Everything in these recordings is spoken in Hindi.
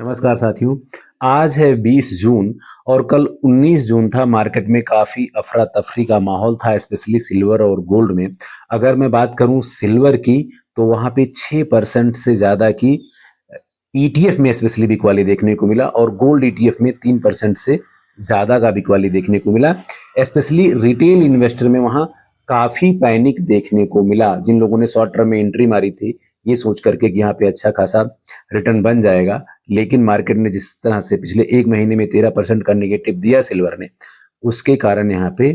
नमस्कार साथियों। आज है 20 जून और कल 19 जून था। मार्केट में काफ़ी अफरा तफरी का माहौल था, स्पेशली सिल्वर और गोल्ड में। अगर मैं बात करूं सिल्वर की, तो वहां पे 6% से ज़्यादा की ईटीएफ में स्पेशली बिकवाली देखने को मिला और गोल्ड ईटीएफ में 3% से ज़्यादा का बिकवाली देखने को मिला। स्पेशली रिटेल इन्वेस्टर में वहाँ काफ़ी पैनिक देखने को मिला। जिन लोगों ने शॉर्ट टर्म में एंट्री मारी थी ये सोच करके कि यहाँ पे अच्छा खासा रिटर्न बन जाएगा, लेकिन मार्केट ने जिस तरह से पिछले एक महीने में 13% का निगेटिव दिया सिल्वर ने, उसके कारण यहाँ पे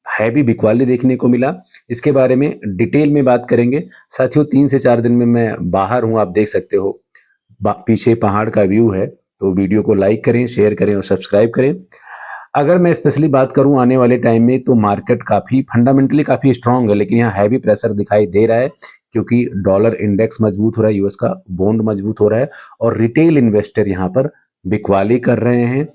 हैवी बिकवाली देखने को मिला। इसके बारे में डिटेल में बात करेंगे साथियों। 3 से 4 दिन में मैं बाहर हूँ, आप देख सकते हो पीछे पहाड़ का व्यू है। तो वीडियो को लाइक करें, शेयर करें और सब्सक्राइब करें। अगर मैं स्पेशली बात करूं आने वाले टाइम में, तो मार्केट काफ़ी फंडामेंटली काफ़ी स्ट्रांग है, लेकिन यहाँ हैवी प्रेशर दिखाई दे रहा है क्योंकि डॉलर इंडेक्स मजबूत हो रहा है, यूएस का बॉन्ड मजबूत हो रहा है और रिटेल इन्वेस्टर यहाँ पर बिकवाली कर रहे हैं।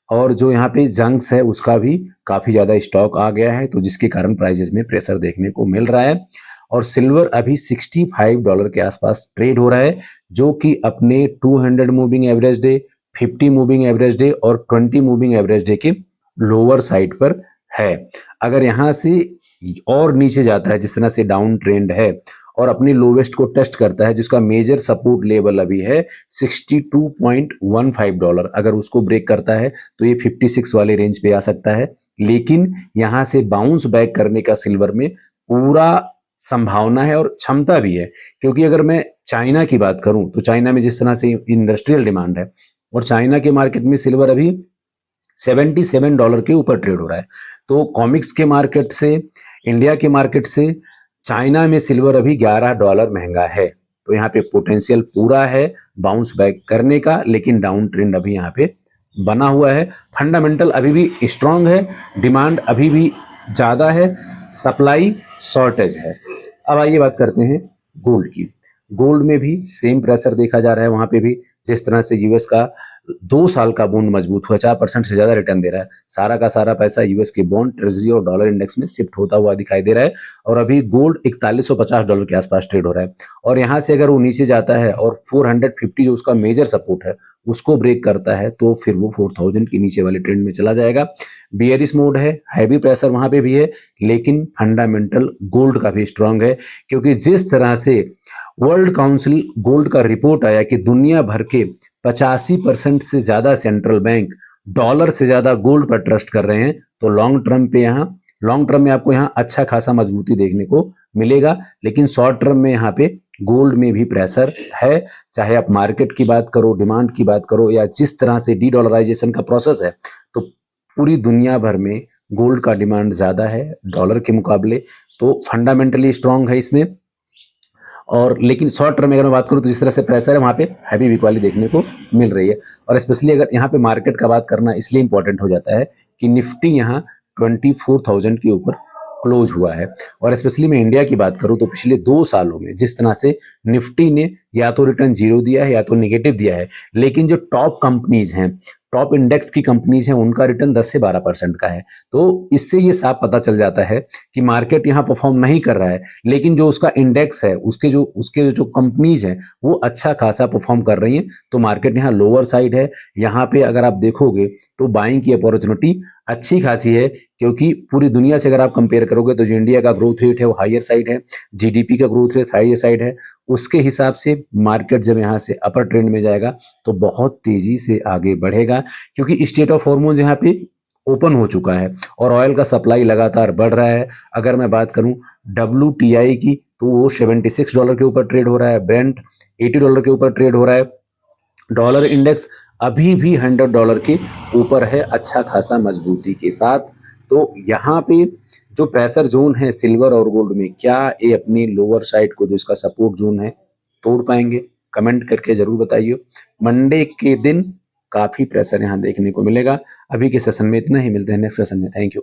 और जो यहाँ पे जंक्स है उसका भी काफ़ी ज़्यादा स्टॉक आ गया है, तो जिसके कारण प्राइजेस में प्रेशर देखने को मिल रहा है। और सिल्वर अभी $65 के आसपास ट्रेड हो रहा है, जो कि अपने 200 moving average day, 50 moving average day और 20 मूविंग एवरेज डे के लोअर साइड पर है। अगर यहाँ से और नीचे जाता है, जिस तरह से डाउन ट्रेंड है, और अपनी लोवेस्ट को टेस्ट करता है, जिसका मेजर सपोर्ट लेवल अभी है $62.15, अगर उसको ब्रेक करता है तो ये 56 वाले रेंज पे आ सकता है। लेकिन यहाँ से बाउंस बैक करने का सिल्वर में पूरा संभावना है और क्षमता भी है, क्योंकि अगर मैं चाइना की बात करूं तो चाइना में जिस तरह से इंडस्ट्रियल डिमांड है, और चाइना के मार्केट में सिल्वर अभी $77 के ऊपर ट्रेड हो रहा है। तो कॉमिक्स के मार्केट से, इंडिया के मार्केट से चाइना में सिल्वर अभी $11 महंगा है। तो यहाँ पे पोटेंशियल पूरा है बाउंस बैक करने का, लेकिन डाउन ट्रेंड अभी यहाँ पे बना हुआ है। फंडामेंटल अभी भी स्ट्रांग है, डिमांड अभी भी ज़्यादा है, सप्लाई शॉर्टेज है। अब आइए बात करते हैं गोल्ड की। गोल्ड में भी सेम प्रेशर देखा जा रहा है। वहाँ पे भी जिस तरह से यूएस का 2 साल का बॉन्ड मजबूत हुआ, 4% से ज़्यादा रिटर्न दे रहा है, सारा का सारा पैसा यूएस के बॉन्ड, ट्रेजरी और डॉलर इंडेक्स में शिफ्ट होता हुआ दिखाई दे रहा है। और अभी गोल्ड $4150 के आसपास ट्रेड हो रहा है। और यहाँ से अगर वो नीचे जाता है और 450 जो उसका मेजर सपोर्ट है उसको ब्रेक करता है, तो फिर वो 4000 के नीचे वाले ट्रेंड में चला जाएगा। बियरिश मोड है, हैवी प्रेशर वहाँ पे भी है, लेकिन फंडामेंटल गोल्ड का भी स्ट्रांग है, क्योंकि जिस तरह से वर्ल्ड काउंसिल गोल्ड का रिपोर्ट आया कि दुनिया भर के 85% से ज्यादा सेंट्रल बैंक डॉलर से ज्यादा गोल्ड पर ट्रस्ट कर रहे हैं, तो लॉन्ग टर्म में आपको यहाँ अच्छा खासा मजबूती देखने को मिलेगा। लेकिन शॉर्ट टर्म में यहाँ पे गोल्ड में भी प्रेशर है, चाहे आप मार्केट की बात करो, डिमांड की बात करो, या जिस तरह से डी डॉलराइजेशन का प्रोसेस है, तो पूरी दुनिया भर में गोल्ड का डिमांड ज्यादा है डॉलर के मुकाबले। तो फंडामेंटली स्ट्रांग है इसमें। और लेकिन शॉर्ट टर्म में अगर मैं बात करूं तो जिस तरह से प्रेशर है, वहाँ पे हैवी बिकवाली देखने को मिल रही है। और स्पेशली अगर यहाँ पे मार्केट का बात करना इसलिए इंपॉर्टेंट हो जाता है कि निफ्टी यहाँ 24,000 के ऊपर क्लोज हुआ है। और स्पेशली मैं इंडिया की बात करूं तो पिछले 2 सालों में जिस तरह से निफ्टी ने या तो रिटर्न जीरो दिया है या तो निगेटिव दिया है, लेकिन जो टॉप कंपनीज हैं, टॉप इंडेक्स की कंपनीज हैं, उनका रिटर्न 10 से 12% का है। तो इससे ये साफ पता चल जाता है कि मार्केट यहाँ परफॉर्म नहीं कर रहा है, लेकिन जो उसका इंडेक्स है, उसके जो कंपनीज हैं वो अच्छा खासा परफॉर्म कर रही हैं। तो मार्केट यहाँ लोअर साइड है। यहाँ पे अगर आप देखोगे तो बाइंग की अपॉर्चुनिटी अच्छी खासी है, क्योंकि पूरी दुनिया से अगर आप कंपेयर करोगे तो जो इंडिया का ग्रोथ रेट है वो हायर साइड है, जीडीपी का ग्रोथ रेट हायर साइड है। उसके हिसाब से मार्केट जब यहाँ से अपर ट्रेंड में जाएगा तो बहुत तेजी से आगे बढ़ेगा, क्योंकि स्टेट ऑफ हॉर्मोन्स यहाँ पे ओपन हो चुका है और ऑयल का सप्लाई लगातार बढ़ रहा है। अगर मैं बात करूं WTI की, तो वो $76 के ऊपर ट्रेड हो रहा है, ब्रेंट $80 के ऊपर ट्रेड हो रहा है, डॉलर इंडेक्स अभी भी $100 के ऊपर है अच्छा खासा मजबूती के साथ। तो यहाँ पे जो प्रेशर जोन है सिल्वर और गोल्ड में, क्या ये अपनी लोअर साइड को जो इसका सपोर्ट जोन है तोड़ पाएंगे? कमेंट करके जरूर बताइए। मंडे के दिन काफी प्रेशर यहाँ देखने को मिलेगा। अभी के सेशन में इतना ही, मिलते हैं नेक्स्ट सेशन में। Thank you.